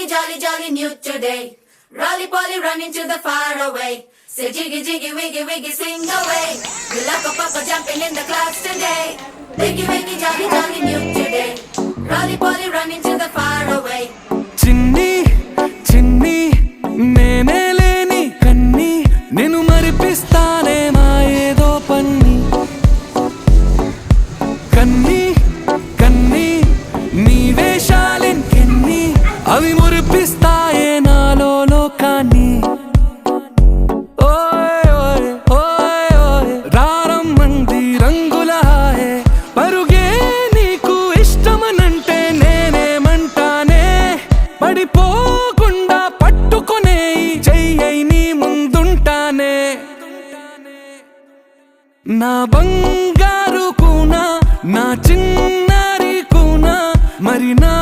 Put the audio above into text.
wakey, jolly, jolly new today. Rolly poly running to the far away. Say jiggy, jiggy, wiggy, wiggy, sing away. We like a papa jumping in the clouds today. Wakey, wakey, jolly, jolly new today. Rolly poly running to the far away. చిన్ని చిన్ని నేనే లేని కన్ని నేను మరిపిస్తానే మా ఏదో పన్ని కన్ని కన్ని నీ వేషాలెన్ని అవి మురిపిస్తాయే నాలో లోకాన్ని ఓయ్ ఓయ్ ఓయ్ ఓయ్ రారమ్మంది రంగుల హాయే పరుగే నీకు ఇష్టమనంటే నేనేమంటానే పడిపోకుండా పట్టుకునే చెయ్యై నీ ముందుంటానే నా బంగారు కూనా నా చిన్నారి కూనా మరి నా